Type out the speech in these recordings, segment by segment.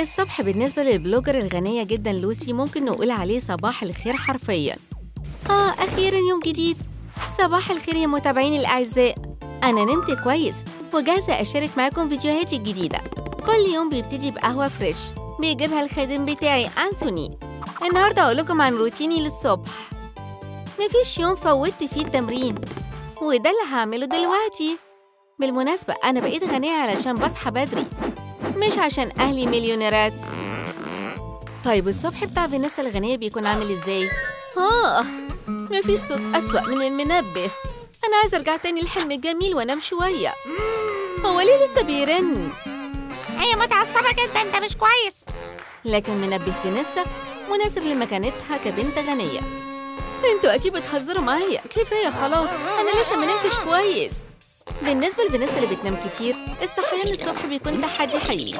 الصبح بالنسبة للبلوجر الغنية جدا لوسي ممكن نقول عليه صباح الخير حرفياً. أخيراً يوم جديد. صباح الخير يا متابعيني الأعزاء. أنا نمت كويس وجاهزة أشارك معاكم فيديوهاتي الجديدة. كل يوم بيبتدي بقهوة فريش بيجيبها الخادم بتاعي أنثوني. النهاردة هقول لكم عن روتيني للصبح. مفيش يوم فوتت فيه التمرين، وده اللي هعمله دلوقتي. بالمناسبة أنا بقيت غنية علشان بصحى بدري، مش عشان أهلي مليونيرات. طيب الصبح بتاع فينيسا الغنية بيكون عامل إزاي؟ مفيش صوت أسوأ من المنبه. أنا عايزة أرجع تاني للحلم الجميل وأنام شوية. هو ليه لسه بيرن؟ هي متعصبة جدا، أنت مش كويس. لكن منبه فينيسا مناسب لمكانتها كبنت غنية. انتوا أكيد بتهزروا معايا، كفاية خلاص، أنا لسه منمتش كويس. بالنسبة لفينيسا اللي بتنام كتير، الصحيان الصبح بيكون تحدي حقيقي.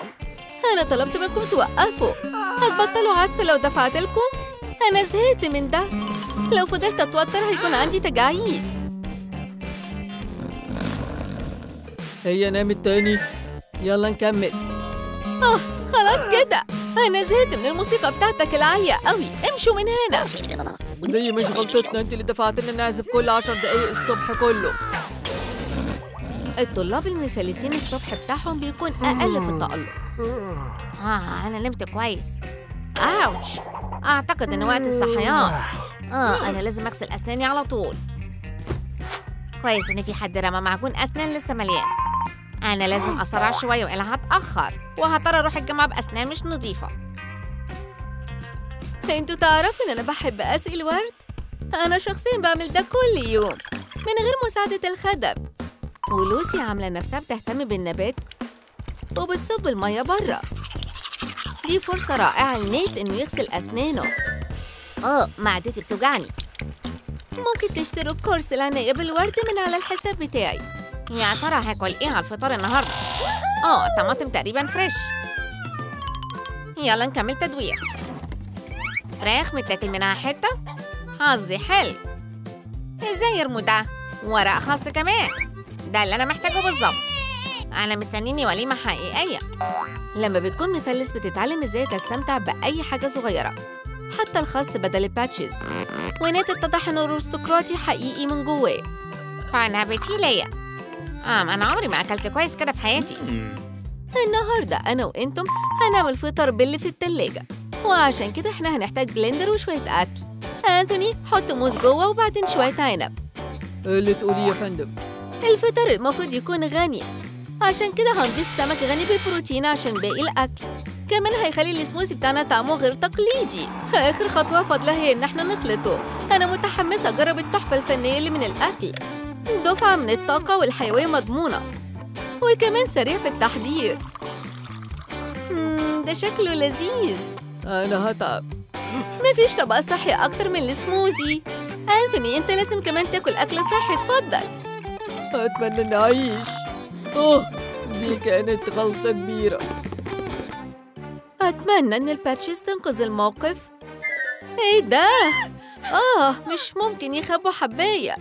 أنا طلبت منكم توقفوا، هتبطلوا عزف لو دفعت لكم؟ أنا زهقت من ده، لو فضلت أتوتر هيكون عندي تجاعيد. هي نامت تاني، يلا نكمل. خلاص كده، أنا زهقت من الموسيقى بتاعتك العالية قوي، امشوا من هنا. دي مش غلطتنا، انت اللي دفعت لنا نعزف كل 10 دقايق الصبح كله. الطلاب المفلسين الصبح بتاعهم بيكون أقل في التألق. أنا نمت كويس. أوتش، أعتقد إن وقت الصحيان. أنا لازم أغسل أسناني على طول. كويس إن في حد رمى معجون أسنان لسه مليان. أنا لازم أسرع شوية وإلا هتأخر، وهضطر أروح الجامعة بأسنان مش نظيفة. انتوا تعرفوا إن أنا بحب أسقي الورد؟ أنا شخصياً بعمل ده كل يوم من غير مساعدة الخدم. ولوسي عاملة نفسها بتهتم بالنبات وبتصب المية برا. دي فرصة رائعة لنيت إنه يغسل أسنانه. معدتي بتوجعني. ممكن تشتروا كورس العناية بالورد من على الحساب بتاعي. يا ترى هاكل إيه على الفطار النهاردة؟ طماطم تقريباً فريش. يلا نكمل تدوير. فراخ متاكل منها حتة؟ حظي حلو. إزاي يرموا ده؟ ورق خاص كمان. ده اللي أنا محتاجه بالظبط. أنا مستنيني وليمة حقيقية. لما بتكون مفلس بتتعلم إزاي تستمتع بأي حاجة صغيرة، حتى الخس بدل الباتشز. ونيت اتضح إنه أرستقراطي حقيقي من جواه. فأنا بيتي ليا. أنا عمري ما أكلت كويس كده في حياتي. النهاردة أنا وإنتم هنعمل فطار باللي في التلاجة، وعشان كده إحنا هنحتاج بلندر وشوية أكل. أنثوني حط موز جوه وبعدين شوية عنب. اللي تقولي يا فندم. الفطار المفروض يكون غني، عشان كده هنضيف سمك غني بالبروتين عشان باقي الأكل. كمان هيخلي السموزي بتاعنا طعمه غير تقليدي. آخر خطوة فاضلة هي إن إحنا نخلطه. أنا متحمسة أجرب التحفة الفنية اللي من الأكل. دفعة من الطاقة والحيوية مضمونة، وكمان سريع في التحضير. ده شكله لذيذ. أنا هتعب. مفيش طبق صحي أكتر من السموزي. أنثوني أنت لازم كمان تاكل أكل صحي، اتفضل. أتمنى إني أعيش. دي كانت غلطة كبيرة. أتمنى إن الباتشز تنقذ الموقف. إيه ده؟ مش ممكن يخبوا حباية.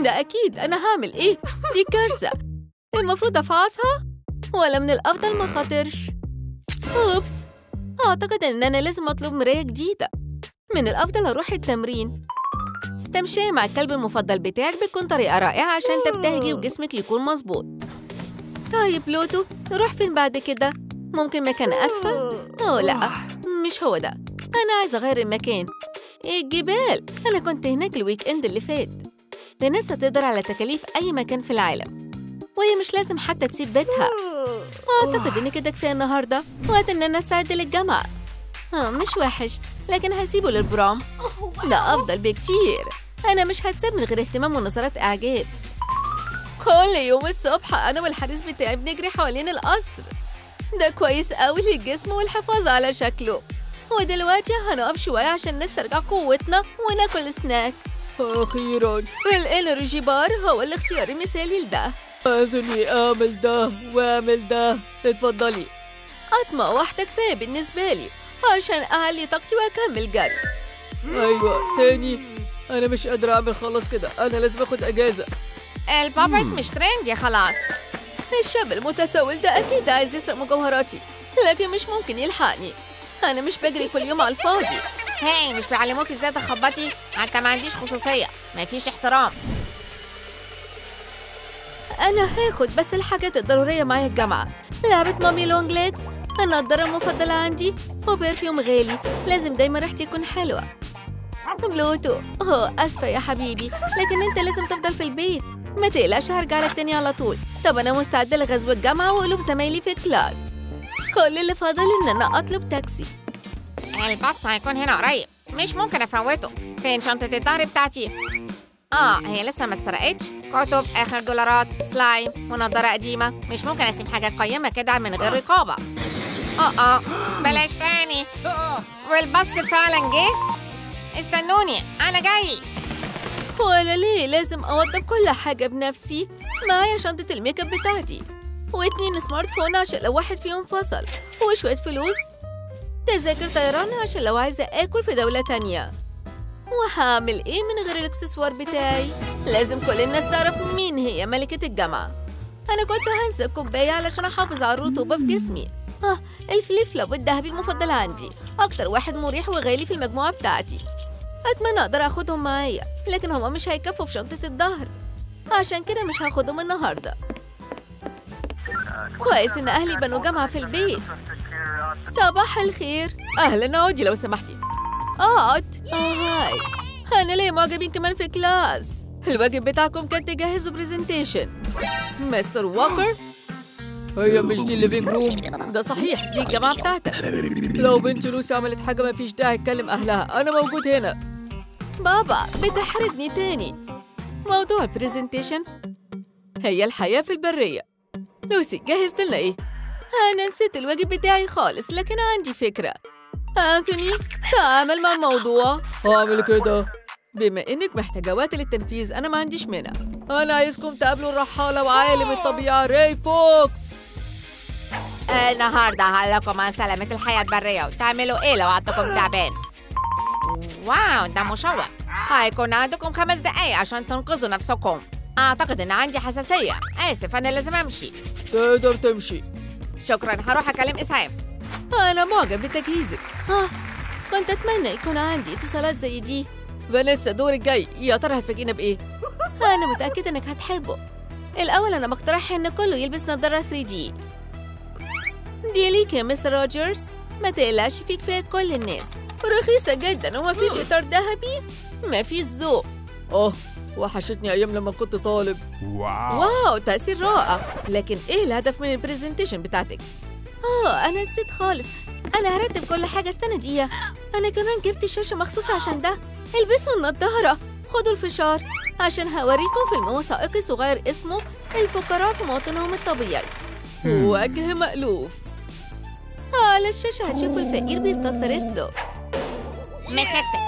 ده أكيد. أنا هعمل إيه؟ دي كارثة. المفروض أفعصها؟ ولا من الأفضل ما خاطرش؟ أوبس، أعتقد إن أنا لازم أطلب مراية جديدة. من الأفضل أروح التمرين. تمشية مع الكلب المفضل بتاعك بتكون طريقة رائعة عشان تبتهجي وجسمك يكون مظبوط. طيب لوتو، نروح فين بعد كده؟ ممكن مكان أدفى؟ لا، مش هو ده. أنا عايزة أغير المكان. الجبال، أنا كنت هناك الويك إند اللي فات. فينيسا تقدر على تكاليف أي مكان في العالم، وهي مش لازم حتى تسيب بيتها. أعتقد إن كده كفاية النهاردة، وقت إن أنا أستعد للجامعة. مش وحش، لكن هسيبه للبرام. ده أفضل بكتير. أنا مش هتسيب من غير اهتمام ونظرات إعجاب. كل يوم الصبح أنا والحارس بتاعي بنجري حوالين القصر. ده كويس قوي للجسم والحفاظ على شكله. ودلوقتي هنقف شوية عشان نسترجع قوتنا وناكل سناك. أخيراً. الإنرجي بار هو الاختيار المثالي لده. أنثوني أعمل ده وأعمل ده، اتفضلي. قطمة واحدة كفاية بالنسبة لي عشان أعلي طاقتي وأكمل جري. أيوة تاني، أنا مش قادرة أعمل خلاص كده، أنا لازم أخد أجازة. البابت مش ترند يا خلاص. الشاب المتسول ده أكيد عايز يسرق مجوهراتي، لكن مش ممكن يلحقني. أنا مش بجري كل يوم على الفاضي. هاي مش بيعلموك ازاي تخبطي؟ حتى ما عنديش خصوصية، مفيش احترام. أنا هاخد بس الحاجات الضرورية معايا الجامعة. لعبة مامي لونج ليجز، النضارة المفضلة عندي، وبرفيوم غالي لازم دايما ريحتي تكون حلوة. بلوتو، آسفة يا حبيبي، لكن أنت لازم تفضل في البيت. ما تقلقش، هرجع لك تاني على طول. طب أنا مستعدة لغزو الجامعة وقلوب زمايلي في الكلاس. كل اللي فاضل إن أنا أطلب تاكسي. الباص هيكون هنا قريب، مش ممكن افوته. فين شنطة الظهر بتاعتي؟ هي لسه ما اتسرقتش. كتب، اخر دولارات، سلايم ونضارة قديمة. مش ممكن اسيب حاجة قيمة كده من غير رقابة. بلاش تاني. والباص فعلا جه. استنوني انا جاي. ولا ليه لازم أوضب كل حاجة بنفسي؟ معايا شنطة الميك اب بتاعتي، و2 سمارت فون عشان لو واحد فيهم فصل، وشوية فلوس، تذاكر طيران عشان لو عايزة آكل في دولة تانية. وهعمل إيه من غير الإكسسوار بتاعي؟ لازم كل الناس تعرف مين هي ملكة الجامعة. أنا كنت هنسى الكوباية علشان أحافظ على الرطوبة في جسمي. الفليب فلوب الذهبي المفضل عندي، أكتر واحد مريح وغالي في المجموعة بتاعتي. أتمنى أقدر أخدهم معايا، لكن هما مش هيكفوا في شنطة الظهر، عشان كده مش هاخدهم النهاردة. كويس إن أهلي بنوا جامعة في البيت. صباح الخير. أهلا، اقعدي لو سمحتي. اقعد. هاي، أنا ليه معجبين كمان في كلاس؟ الواجب بتاعكم كان تجهزوا برزنتيشن. مستر ووكر، هي مش دي الليفينج روم؟ ده صحيح، دي الجامعة بتاعتك. لو بنت لوسي عملت حاجة ما فيش داعي تكلم أهلها، أنا موجود هنا. بابا بتحرجني تاني. موضوع البرزنتيشن هي الحياة في البرية. لوسي، جهزت لنا إيه؟ أنا نسيت الواجب بتاعي خالص، لكن عندي فكرة. أنثوني، تعامل مع الموضوع. هعمل كده. بما إنك محتاجة وقت للتنفيذ، أنا ما عنديش مانع. أنا عايزكم تقابلوا الرحالة وعالم الطبيعة راي فوكس. النهارده هقولكم عن سلامة الحياة البرية وتعملوا ايه لو عندكم تعبان. واو، ده مشوق. هيكون عندكم 5 دقايق عشان تنقذوا نفسكم. اعتقد ان عندي حساسية. اسف، انا لازم امشي. تقدر تمشي. شكرا، هروح اكلم اسعاف. أنا معجب بتجهيزك. كنت أتمنى يكون عندي اتصالات زي دي. فانيسا، دورك جاي. يا ترى هتفاجئينا بإيه؟ أنا متأكدة إنك هتحبه. الأول أنا مقترح إن كله يلبس نظارة 3D. دي ليك يا مستر روجرز. ما تقلقش، في كفاية كل الناس. رخيصة جدا ومفيش إطار ذهبي. مفيش ذوق. وحشتني أيام لما كنت طالب. واو، تأثير رائع. لكن إيه الهدف من البرزنتيشن بتاعتك؟ أنا نسيت خالص. أنا هرتب كل حاجة. استنى دقيقة، أنا كمان جبت شاشة مخصوص عشان ده. البسوا النضارة، خدوا الفشار، عشان هوريكم فيلم وثائقي صغير اسمه الفقراء في موطنهم الطبيعي. وجه مألوف. على الشاشة هتشوفوا الفقير بيصطاد فريسته. مسكتك.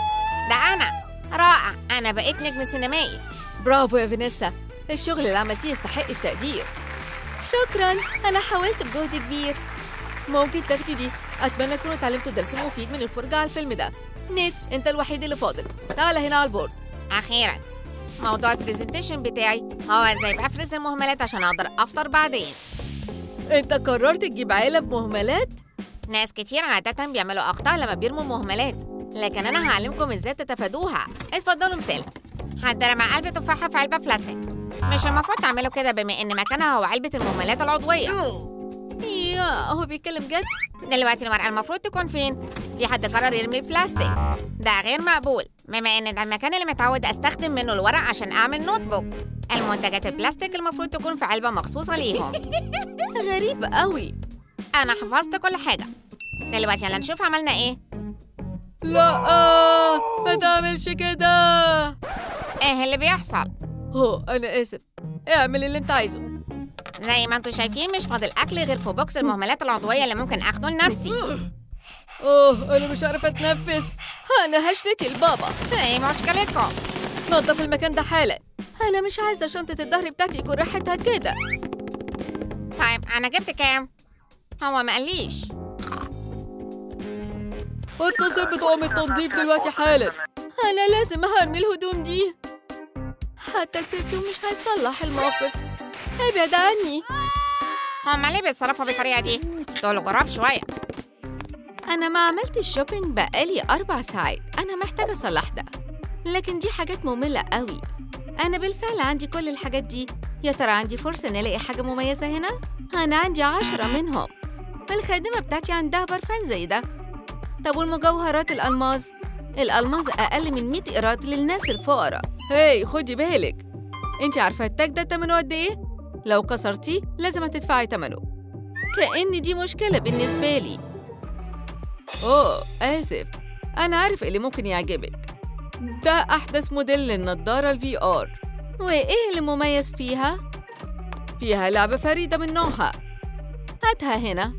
ده أنا رائع. أنا بقيت نجم سينمائي. برافو يا فانيسا، الشغل اللي عملتيه يستحق التقدير. شكراً، أنا حاولت بجهد كبير. ممكن تاخدي دي. أتمنى تكونوا اتعلمتوا درس مفيد من الفرجة على الفيلم ده. نيت، أنت الوحيد اللي فاضل. تعال هنا على البورد. أخيراً، موضوع البرزنتيشن بتاعي هو ازاي بفرز المهملات عشان أقدر أفطر بعدين. أنت قررت تجيب عالم مهملات؟ ناس كتير عادة بيعملوا أخطاء لما بيرموا المهملات، لكن أنا هعلمكم ازاي تتفادوها. اتفضلوا مثال. حد رمى علبة تفاحة في علبة بلاستيك. مش المفروض تعملوا كده بما إن مكانها هو علبة المهملات العضوية. يا هو بيتكلم جد؟ دلوقتي المرأة المفروض تكون فين؟ في حد قرر يرمي البلاستيك. ده غير مقبول، بما إن ده المكان اللي متعود أستخدم منه الورق عشان أعمل نوت بوك. المنتجات البلاستيك المفروض تكون في علبة مخصوصة ليهم. غريب قوي. أنا حفظت كل حاجة. دلوقتي يلا نشوف عملنا إيه. لا، ما تعملش كده. إيه اللي بيحصل؟ أنا آسف. اعمل اللي أنت عايزه. زي ما انتوا شايفين مش فاضل أكل غير في بوكس المهملات العضوية اللي ممكن أخده لنفسي. أنا مش عارفة أتنفس. أنا هشتكي لبابا. إيه مشكلتكم؟ نظف المكان ده حالا. أنا مش عايزة شنطة الظهر بتاعتي يكون ريحتها كده. طيب أنا جبت كام؟ هو ما قاليش. اتصل بطاقم التنظيف دلوقتي حالا. أنا لازم هرمي الهدوم دي. حتى البرفيوم مش هيصلح الموقف. ابعد عني. هما ليه بيتصرفوا بالطريقة دي؟ دول غراب شوية. أنا ما عملتش شوبينج بقالي 4 ساعات. أنا محتاجة أصلح ده، لكن دي حاجات مملة قوي. أنا بالفعل عندي كل الحاجات دي. يا ترى عندي فرصة إن ألاقي حاجة مميزة هنا؟ أنا عندي 10 منهم. الخادمة بتاعتي عندها برفان زي ده. طب والمجوهرات الألماظ؟ الألماظ أقل من 100 إيراد للناس الفقراء. هاي خدي بالك، أنت عارفة التاج ده تمنه قد إيه؟ لو كسرتيه لازم هتدفعي تمنه. كأن دي مشكلة بالنسبة لي. أوه آسف، أنا عارف اللي ممكن يعجبك. ده أحدث موديل للنضارة الVR. وإيه اللي مميز فيها؟ فيها لعبة فريدة من نوعها. هاتها هنا،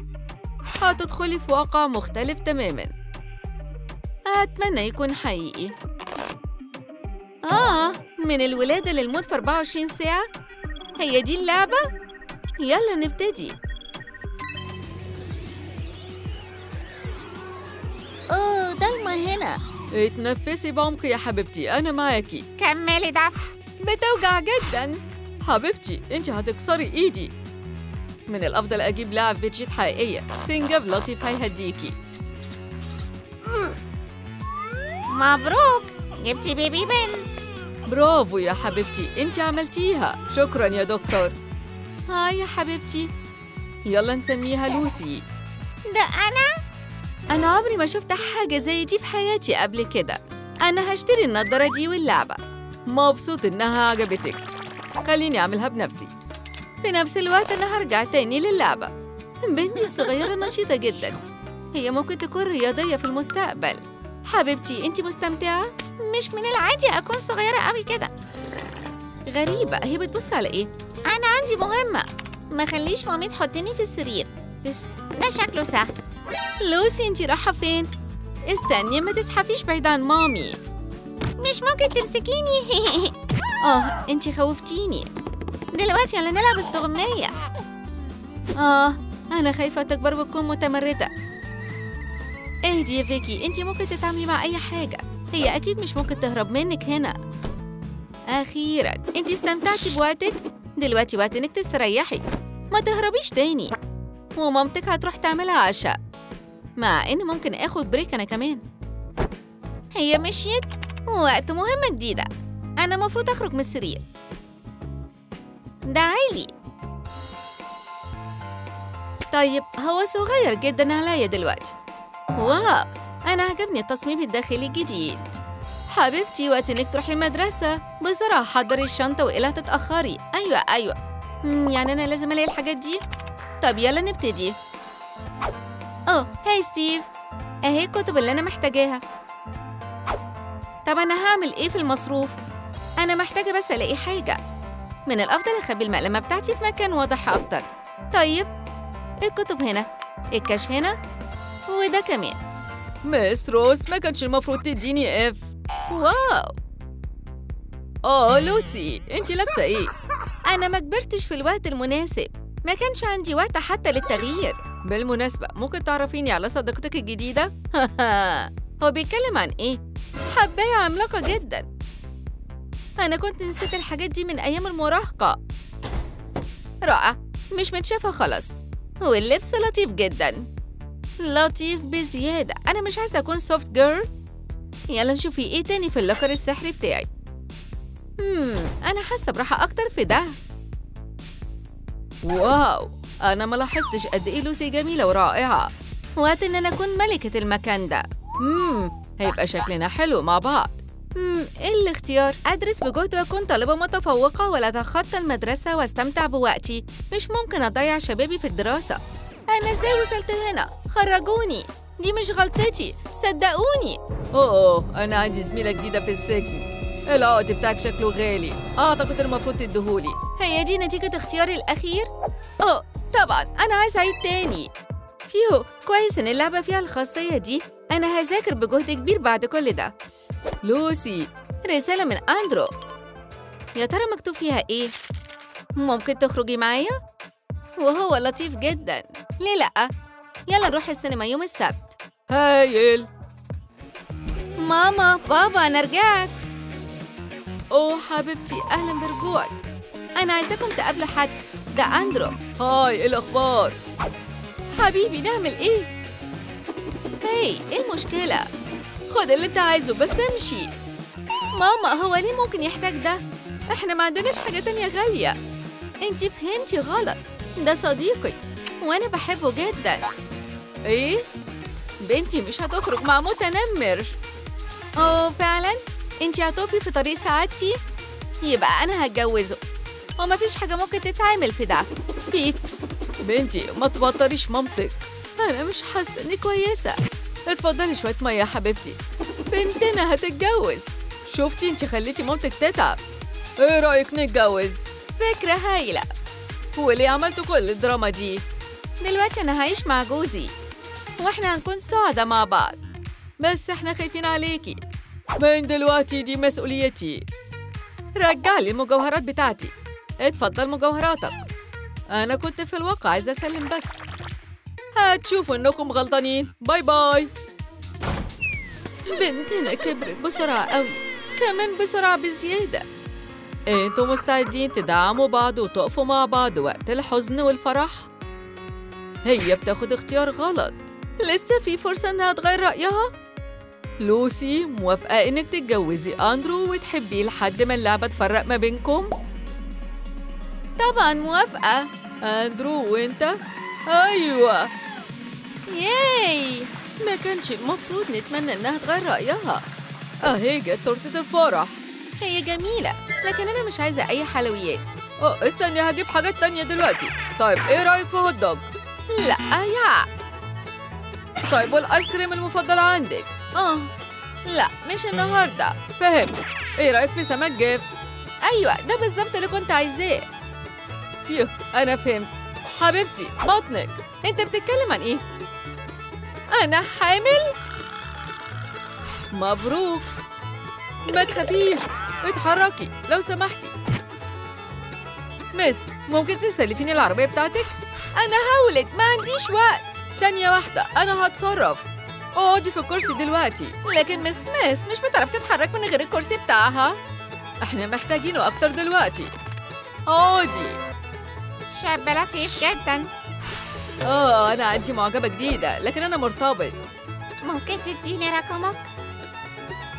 هتدخلي في واقع مختلف تماماً. أتمنى يكون حقيقي. من الولادة للموت في 24 ساعة؟ هي دي اللعبة؟ يلا نبتدي. ضلمة هنا. اتنفسي بعمق يا حبيبتي، أنا معاكي. كملي دفع. بتوجع جداً. حبيبتي أنت هتكسري إيدي. من الأفضل أجيب لاعب فيدجيت حقيقية. سنجاب لطيف هيهديكي. مبروك، جبتي بيبي بنت. برافو يا حبيبتي، أنت عملتيها. شكراً يا دكتور. هاي يا حبيبتي. يلا نسميها لوسي. ده أنا عمري ما شفت حاجة زي دي في حياتي قبل كده. أنا هشتري النضارة دي واللعبة. مبسوط إنها عجبتك. خليني أعملها بنفسي. في نفس الوقت أنا هرجع تاني للعبة. بنتي الصغيرة نشيطة جداً. هي ممكن تكون رياضية في المستقبل. حبيبتي أنتِ مستمتعة؟ مش من العادي أكون صغيرة قوي كده. غريبة، هي بتبص على إيه؟ أنا عندي مهمة، ما خليش مامي تحطني في السرير. ده شكله سهل. لوسي أنتِ رايحة فين؟ استني، ما تزحفيش بعيد عن مامي. مش ممكن تمسكيني. أنتِ خوفتيني. دلوقتي يلا نلعب استغماية. أنا خايفة تكبر وتكون متمردة. اهدي يا فيكي، أنتِ ممكن تتعاملي مع أي حاجة. هي أكيد مش ممكن تهرب منك هنا. أخيراً أنتِ استمتعتي بوقتك؟ دلوقتي وقت إنك تستريحي، ما تهربيش تاني. ومامتك هتروح تعملها عشاء، مع إن ممكن آخد بريك أنا كمان. هي مشيت، وقت مهمة جديدة. أنا مفروض أخرج من السرير. ده عالي. طيب هو صغير جداً عليا دلوقتي. واو، أنا عجبني التصميم الداخلي الجديد. حبيبتي وقت إنك تروحي المدرسة. بسرعة حضري الشنطة وإلا تتأخري. أيوة. يعني أنا لازم ألاقي الحاجات دي؟ طب يلا نبتدي. هاي ستيف، أهي الكتب اللي أنا محتاجاها. طب أنا هعمل إيه في المصروف؟ أنا محتاجة بس ألاقي حاجة. من الأفضل أخبي المقلمة بتاعتي في مكان واضح أكتر. طيب الكتب هنا، الكاش هنا، وده كمان. مس روز، ما كانش المفروض تديني اف. واو. لوسي، انت لابسه ايه؟ انا ما كبرتش في الوقت المناسب، ما كانش عندي وقت حتى للتغيير. بالمناسبه، ممكن تعرفيني على صديقتك الجديده؟ هو بيتكلم عن ايه؟ حباية عملاقة جدا. انا كنت نسيت الحاجات دي من ايام المراهقة. رائع، مش متشافة خلاص. واللبس لطيف جدا، لطيف بزيادة. أنا مش عايزة أكون سوفت جيرل. يلا نشوف إيه تاني في اللوكر السحري بتاعي. أنا حاسة براحة أكتر في ده. واو، أنا ما لاحظتش قد إيه لوسي جميلة ورائعة. وقت إن أنا أكون ملكة المكان ده. هيبقى شكلنا حلو مع بعض. إيه الاختيار؟ أدرس بجهد وأكون طالبة متفوقة، ولا أتخطى المدرسة وأستمتع بوقتي؟ مش ممكن أضيع شبابي في الدراسة. أنا إزاي وصلت هنا؟ خرجوني، دي مش غلطتي، صدقوني. أنا عندي زميلة جديدة في السجن. العقد بتاعك شكله غالي، أعتقد المفروض تديهولي. هي دي نتيجة اختياري الأخير؟ طبعاً أنا عايزة أعيد تاني. فيهو كويس إن اللعبة فيها الخاصية دي. أنا هذاكر بجهد كبير بعد كل ده. لوسي، رسالة من أندرو. يا ترى مكتوب فيها إيه؟ ممكن تخرجي معايا؟ وهو لطيف جداً، ليه لأ؟ يلا نروح السينما يوم السبت. هايل. ماما، بابا، أنا رجعت. حبيبتي، أهلاً برجوعك. أنا عايزاكم تقابلوا حد. ده أندرو. هاي، إيه الأخبار؟ حبيبي نعمل إيه؟ هاي، إيه المشكلة؟ خد اللي أنت عايزه بس امشي. ماما هو ليه ممكن يحتاج ده؟ إحنا ما عندناش حاجة تانية غالية. أنتِ فهمتي غلط، ده صديقي وأنا بحبه جدا. إيه؟ بنتي مش هتخرج مع متنمر. أوه فعلا؟ أنتِ هتقفي في طريق سعادتي؟ يبقى أنا هتجوزه ومفيش حاجة ممكن تتعمل في ده. بيت بنتي ما تبطريش مامتك. أنا مش حاسة إني كويسة. اتفضلي شوية مية يا حبيبتي. بنتنا هتتجوز. شفتي انت خليتي مامتك تتعب. ايه رأيك نتجوز؟ فكرة هايلة. وليه عملتوا كل الدراما دي؟ دلوقتي أنا هعيش مع جوزي وإحنا هنكون سعداء مع بعض. بس احنا خايفين عليكي. من دلوقتي دي مسؤوليتي. رجعلي المجوهرات بتاعتي. اتفضل مجوهراتك. أنا كنت في الواقع عايزة أسلم بس. هتشوفوا إنكم غلطانين. باي باي. بنتنا كبرت بسرعة قوي، كمان بسرعة بزيادة. انتوا مستعدين تدعموا بعض وتقفوا مع بعض وقت الحزن والفرح؟ هي بتاخد اختيار غلط. لسه في فرصة إنها تغير رأيها؟ لوسي موافقة إنك تتجوزي أندرو وتحبيه لحد ما اللعبة تفرق ما بينكم؟ طبعاً موافقة. أندرو وإنت؟ أيوة. ياي، ما كانش المفروض نتمنى إنها تغير رأيها. أهي جت تورتة الفرح. هي جميلة لكن أنا مش عايزة أي حلويات. استني هجيب حاجات تانية دلوقتي. طيب إيه رأيك في هوت دوج؟ لا يا. طيب والآيس كريم المفضل عندك؟ لا مش النهاردة. فهمت. إيه رأيك في سمك جاف؟ أيوة ده بالظبط اللي كنت عايزاه. فيو أنا فهمت. حبيبتي بطنك. أنت بتتكلم عن إيه؟ أنا حامل؟ مبروك. ما تخافيش، اتحركي لو سمحتي. مس ممكن تسلفيني العربية بتاعتك؟ أنا هولد ما عنديش وقت. ثانية واحدة أنا هتصرف. اقعدي في الكرسي دلوقتي. لكن مس مش بتعرف تتحرك من غير الكرسي بتاعها. احنا محتاجينه أكتر دلوقتي. اقعدي. شاب لطيف جدا. أنا عندي معجبة جديدة لكن أنا مرتبط. ممكن تديني رقمك؟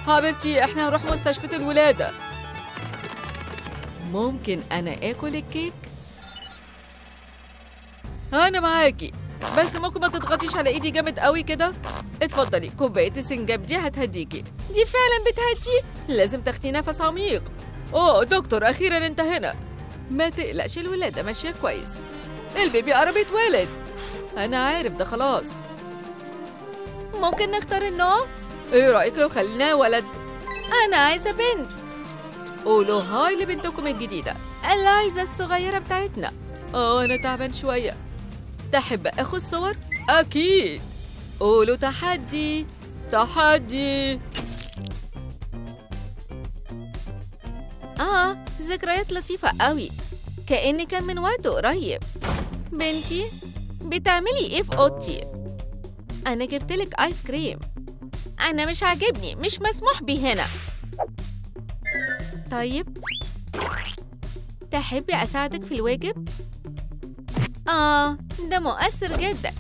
حبيبتي احنا هنروح مستشفى الولادة. ممكن أنا آكل الكيك؟ أنا معاكي بس ممكن ما تضغطيش على إيدي جامد قوي كده. اتفضلي كوباية السنجاب دي هتهديكي. دي فعلا بتهدي؟ لازم تاخدي نفس عميق. دكتور أخيرا أنت هنا. ما تقلقش الولادة ماشية كويس. البيبي قرب يتولد. أنا عارف ده خلاص. ممكن نختار النوع؟ إيه رأيك لو خليناه ولد؟ أنا عايزة بنت. قولوا هاي لبنتكم الجديدة اللايزا الصغيرة بتاعتنا. أنا تعبان شوية. تحب أخد صور؟ أكيد. قولوا تحدي تحدي. ذكريات لطيفة قوي، كأن كان من وقت قريب. بنتي بتعملي إيه في أوضتي؟ أنا جبتلك آيس كريم. أنا مش عاجبني، مش مسموح بيه هنا. طيب تحبي أساعدك في الواجب؟ ده مؤثر جدا.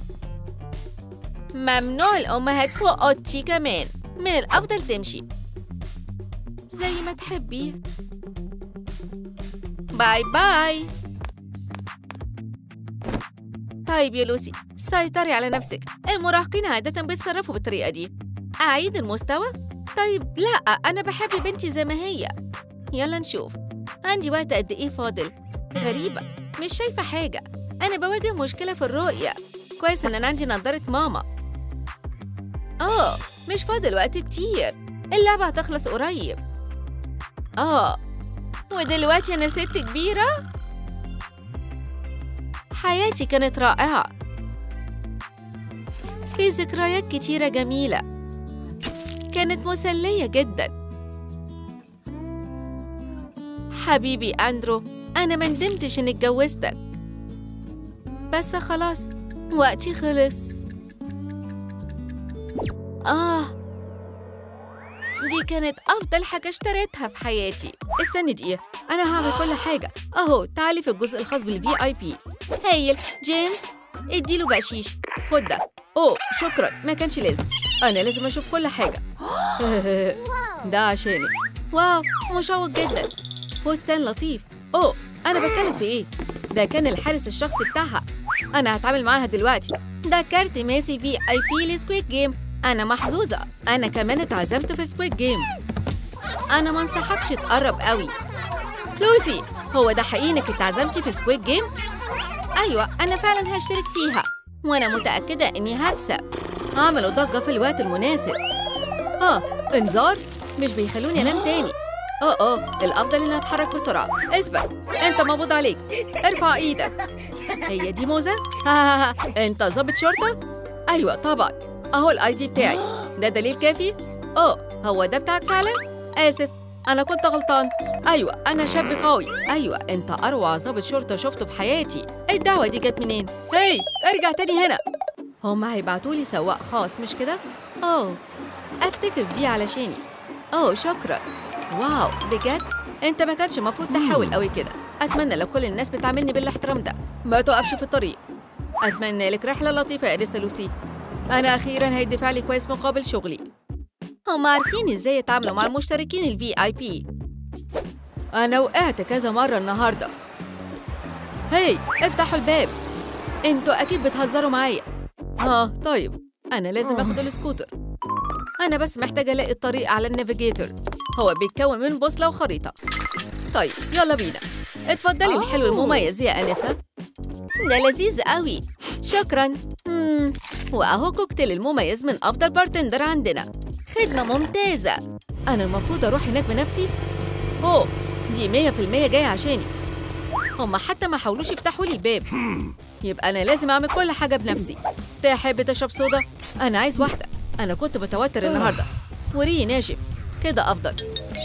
ممنوع الأمهات فوق أوضتي كمان. من الأفضل تمشي زي ما تحبي. باي باي. طيب يا لوسي سيطري على نفسك، المراهقين عادة بيتصرفوا بالطريقة دي. أعيد المستوى؟ طيب لا أنا بحب بنتي زي ما هي. يلا نشوف عندي وقت قد إيه فاضل. غريبة مش شايفة حاجة. أنا بواجه مشكلة في الرؤية. كويس إن أنا عندي نظارة ماما. مش فاضل وقت كتير، اللعبة هتخلص قريب. ودلوقتي أنا ست كبيرة. حياتي كانت رائعة، في ذكريات كتيرة جميلة، كانت مسلية جدا. حبيبي أندرو أنا ما ندمتش إني اتجوزتك، بس خلاص وقتي خلص. دي كانت أفضل حاجة اشتريتها في حياتي. استني دقيقة، أنا هعمل كل حاجة. أهو تعالي في الجزء الخاص بالVIP. هايل. جيمس اديله بقشيش. خد ده. أوه شكرا، ما كانش لازم. أنا لازم أشوف كل حاجة. ده عشانك. واو مشوق جدا. فستان لطيف. أوه أنا بتكلم في إيه؟ ده كان الحارس الشخصي بتاعها. أنا هتعامل معاها دلوقتي. ده كارت ماسي VIP لسكويد جيم. أنا محظوظة. أنا كمان اتعزمت في سكويد جيم. أنا ما انصحكش تقرب قوي. لوسي، هو ده حقيقي إنك اتعزمتي في سكويد جيم؟ أيوة أنا فعلا هشترك فيها، وأنا متأكدة إني هكسب. عملوا ضجة في الوقت المناسب. إنذار؟ مش بيخلوني أنام تاني. الأفضل إني أتحرك بسرعة. اثبت، أنت مقبوض عليك. ارفع إيدك. هي دي موزة؟ أنت ضابط شرطة؟ أيوة طبعا. أهو الID بتاعي. ده دليل كافي؟ هو ده بتاعك فعلا؟ آسف، أنا كنت غلطان. أيوة أنا شاب قوي. أيوة أنت أروع ضابط شرطة شفته في حياتي. الدعوة دي جت منين؟ هاي ارجع تاني هنا. هما هيبعتولي سواق خاص مش كده؟ أفتكر دي علشاني. شكرا. واو بجد؟ أنت ما كانش المفروض تحاول قوي كده. أتمنى لو كل الناس بتعاملني بالاحترام ده. ما تقفش في الطريق. أتمنى لك رحلة لطيفة يا أنسة لوسي. أنا أخيراً هيدفع لي كويس مقابل شغلي. هم عارفين إزاي يتعاملوا مع المشتركين الVIP. أنا وقعت كذا مرة النهاردة. هاي افتحوا الباب. انتوا أكيد بتهزروا معايا. طيب أنا لازم أخد السكوتر. أنا بس محتاجة ألاقي الطريق على النافيجيتور. هو بيتكون من بوصلة وخريطة. طيب يلا بينا. اتفضلي الحلو المميز يا أنسة. ده لذيذ قوي. شكراً. وأهو كوكتيل المميز من أفضل بارتندر عندنا. خدمة ممتازة. أنا المفروض أروح هناك بنفسي؟ دي 100% جاية عشاني. هما حتى ما حاولوش يفتحوا لي الباب. يبقى أنا لازم أعمل كل حاجة بنفسي. تحب تشرب صودا؟ أنا عايز واحدة. أنا كنت متوتر النهاردة. وريقي ناشف. كده أفضل.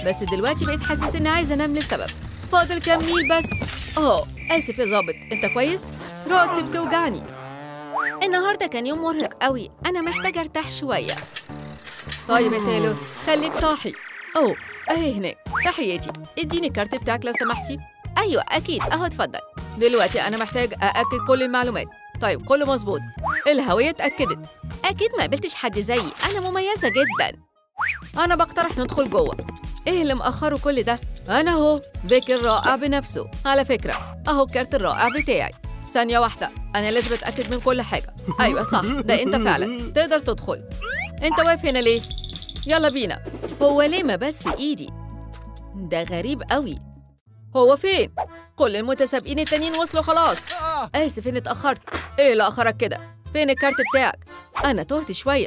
بس دلوقتي بقيت حاسس إني عايزة أنام للسبب. فاضل كام ميل بس. آسف يا ظابط، أنت كويس؟ راسي بتوجعني. النهاردة كان يوم مرهق قوي. أنا محتاجة أرتاح شوية. طيب يا تايلور خليك صاحي. أهي هناك. تحياتي، اديني الكارت بتاعك لو سمحتي. أيوة أكيد، أهو اتفضل. دلوقتي أنا محتاج أأكد كل المعلومات. طيب كله مظبوط. الهوية اتأكدت. أكيد ما قابلتش حد زيي. أنا مميزة جدا. أنا بقترح ندخل جوه. إيه اللي مأخره كل ده؟ أنا أهو فيك الرائع بنفسه. على فكرة أهو الكارت الرائع بتاعي. ثانية واحدة، أنا لازم أتأكد من كل حاجة. أيوة صح، ده أنت فعلا. تقدر تدخل. أنت واقف هنا ليه؟ يلا بينا. هو ليه ما بس إيدي؟ ده غريب قوي. هو فين؟ كل المتسابقين التانيين وصلوا خلاص. آسف إني اتأخرت. إيه اللي أخرك كده؟ فين الكارت بتاعك؟ أنا تهت شوية.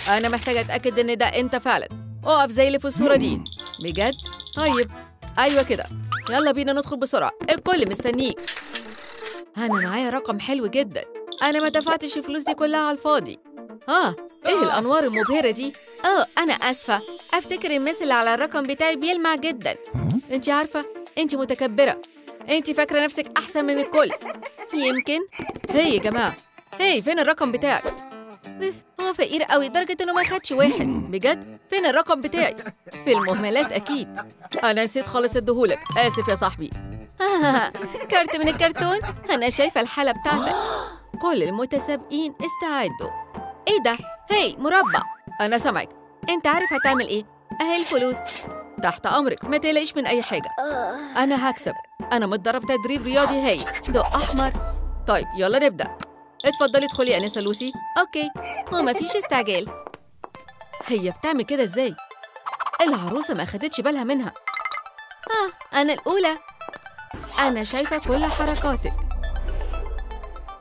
أنا محتاجة أتأكد إن ده أنت فعلا. أقف زي اللي في الصورة دي. بجد؟ طيب أيوة كده. يلا بينا ندخل بسرعة، الكل مستنيك. أنا معايا رقم حلو جدا. أنا ما دفعتش الفلوس دي كلها على الفاضي. إيه الأنوار المبهرة دي؟ أنا آسفة. أفتكر الماس اللي على الرقم بتاعي بيلمع جدا. أنت عارفة، أنت متكبرة. أنت فاكرة نفسك أحسن من الكل. يمكن. هاي يا جماعة، هاي فين الرقم بتاعك؟ هو فقير قوي لدرجة إنه ما خدش واحد. بجد؟ فين الرقم بتاعي؟ في المهملات أكيد. أنا نسيت خالص أديهولك. آسف يا صاحبي. كارت من الكرتون. أنا شايفة الحالة بتاعتك. كل المتسابقين استعدوا. إيه ده؟ هاي مربع. أنا سامعك. أنت عارف هتعمل إيه؟ أهي الفلوس. تحت أمرك، ما تقلقيش من أي حاجة. أنا هكسب. أنا متدرب تدريب رياضي هايل. ضوء أحمر. طيب يلا نبدأ. اتفضلي ادخلي يا أنسة لوسي. أوكي، هو مفيش استعجال. هي بتعمل كده إزاي؟ العروسة ما أخدتش بالها منها. أنا الأولى. أنا شايفة كل حركاتك.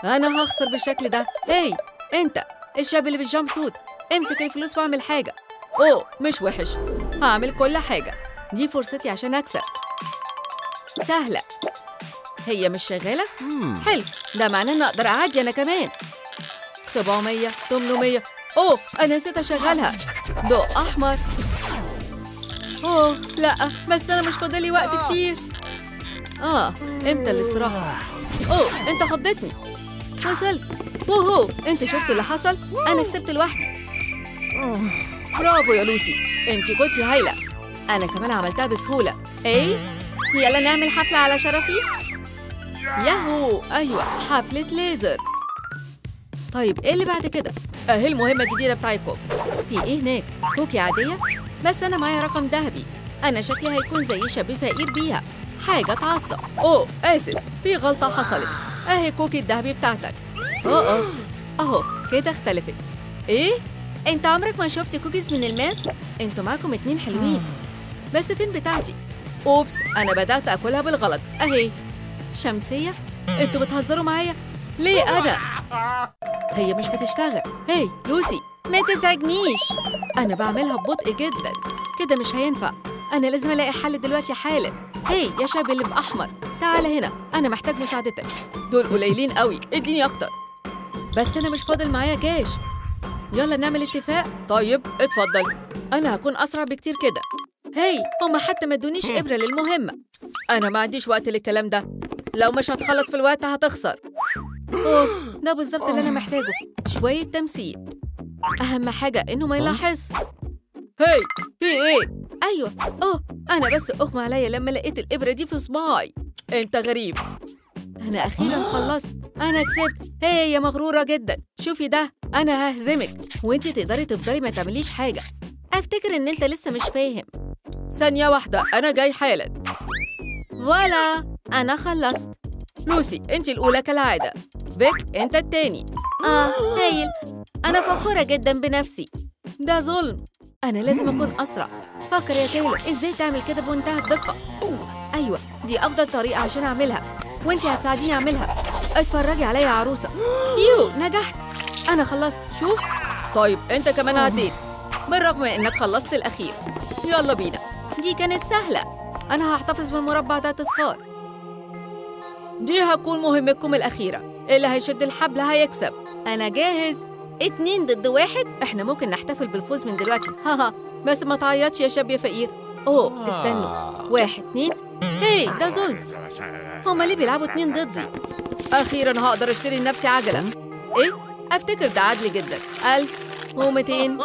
أنا هخسر بالشكل ده. هاي أنت الشاب اللي بالجامب سوت، امسك الفلوس واعمل حاجة. مش وحش. هعمل كل حاجة. دي فرصتي عشان أكسب. سهلة. هي مش شغالة؟ حلو، ده معناه إن أقدر أعدي أنا كمان. 700 800. أنا نسيت أشغلها. ضوء أحمر. لأ، بس أنا مش فاضلي وقت كتير. إمتى الاستراحة؟ أنت خضتني. وصلت. أنت شفت اللي حصل؟ أنا كسبت لوحدي. برافو يا لوسي، انت كنتي هايلة. أنا كمان عملتها بسهولة. إيه؟ يلا نعمل حفلة على شرفي؟ ياهو، أيوة، حفلة ليزر. طيب إيه اللي بعد كده؟ أهي المهمة الجديدة بتاعتكم. في إيه هناك؟ كوكي عادية؟ بس أنا معايا رقم ذهبي. أنا شكلي هيكون زي شاب فقير بيها. حاجة تعصب. أوه آسف، في غلطة حصلت. أهي كوكي الذهبي بتاعتك. أهو كده اختلفت. إيه؟ أنت عمرك ما شفت كوكيز من الماس؟ انتوا معاكم 2 حلوين. بس فين بتاعتي؟ اوبس، انا بدأت اكلها بالغلط. اهي شمسية. انتوا بتهزروا معايا؟ ليه انا؟ هي مش بتشتغل. هي لوسي، ما تزعجنيش. انا بعملها ببطء جدا، كده مش هينفع. انا لازم الاقي حل دلوقتي حالا. هي يا شاب اللي باحمر، تعال هنا، انا محتاج مساعدتك. دول قليلين قوي، اديني اكتر. بس انا مش فاضل معايا كاش. يلا نعمل اتفاق. طيب اتفضل، انا هكون اسرع بكتير كده. هي هما حتى ما ادونيش ابره للمهمه. انا ما عنديش وقت للكلام ده. لو مش هتخلص في الوقت هتخسر. اوه، ده بالظبط اللي انا محتاجه، شويه تمثيل. اهم حاجه انه ما يلاحظ. هي في ايه؟ ايوه، انا بس اغمى عليا لما لقيت الابره دي في صباعي. انت غريب. انا اخيرا خلصت، انا كسبت. هي يا مغروره جدا، شوفي ده، انا ههزمك وانتي تقدري تفضلي ما تعمليش حاجه. أفتكر إن أنت لسه مش فاهم. ثانيه واحده، انا جاي حالا. ولا أنا خلصت. لوسي انتي الاولى كالعاده. فيك انت التاني. هايل. أنا فخورة جدا بنفسي. ده ظلم. انا لازم اكون اسرع. فكر يا تايلور، ازاي تعمل كده بمنتهى الدقه. ايوه، دي افضل طريقه عشان اعملها، وانتي هتساعديني اعملها. اتفرجي عليا يا عروسه. نجحت. انا خلصت، شوف. طيب انت كمان عديت، بالرغم من انك خلصت الاخير. يلا بينا. دي كانت سهله. انا هحتفظ بالمربع ده تذكار. دي هتكون مهمتكم الاخيره، اللي هيشد الحبل هيكسب. انا جاهز. 2 ضد 1. احنا ممكن نحتفل بالفوز من دلوقتي. بس ما تعيطش يا شاب يا فقير. استنوا. 1 2. هي ده ظلم. هما ليه بيلعبوا 2 ضدي؟ اخيرا هقدر اشتري لنفسي عجله. ايه؟ افتكر ده عدل جدا. 1200.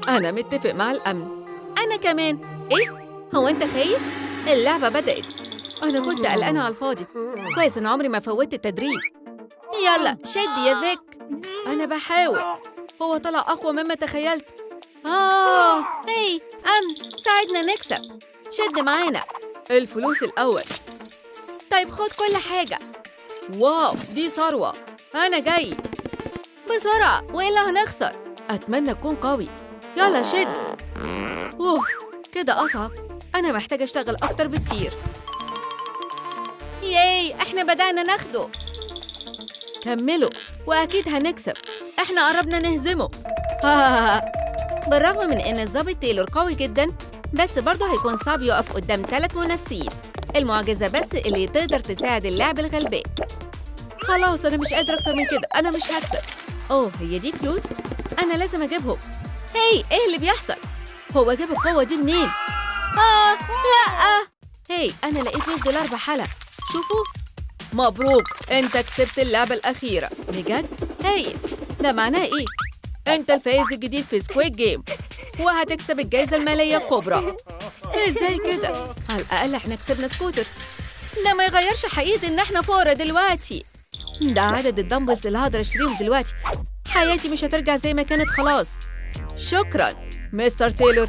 انا متفق مع الامن. انا كمان. ايه؟ هو انت خايف؟ اللعبه بدأت. انا كنت قلقانه على الفاضي. كويس انا عمري ما فوتت التدريب. يلا شد يا فيك. انا بحاول. هو طلع اقوى مما تخيلت. هي امن، ساعدنا نكسب. شد معانا. الفلوس الاول. طيب خد كل حاجه. واو، دي ثروه. انا جاي بسرعه والا هنخسر. اتمنى تكون قوي. يلا شد. كده اصعب. انا محتاجه اشتغل اكتر بكتير. ياي، احنا بدأنا ناخده. كملوا واكيد هنكسب. احنا قربنا نهزمه. بالرغم من ان الضابط تايلور قوي جدا، بس برضه هيكون صعب يقف قدام 3 منافسين. المعجزه بس اللي تقدر تساعد اللاعب الغلبان. خلاص انا مش قادره اكتر من كده، انا مش هكسب. هي دي فلوس؟ انا لازم اجيبهم. هي ايه اللي بيحصل؟ هو جاب القوه دي منين؟ لا. هي انا لقيت $100 بحالة. شوفوا. مبروك، انت كسبت اللعبه الاخيره. بجد؟ هي ده معناه ايه؟ انت الفائز الجديد في سكويد جيم، وهتكسب الجائزه الماليه الكبرى. ازاي كده؟ على الاقل احنا كسبنا سكوتر. ده ما يغيرش حقيقة ان احنا فقراء دلوقتي. ده عدد الدمبلز اللي هقدر اشتريهم دلوقتي. حياتي مش هترجع زي ما كانت خلاص. شكرا مستر تايلور.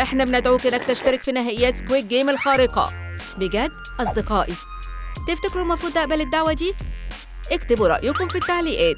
احنا بندعوك انك تشترك في نهائيات سكويد جيم الخارقة. بجد؟ اصدقائي، تفتكروا المفروض اقبل الدعوة دي؟ اكتبوا رأيكم في التعليقات.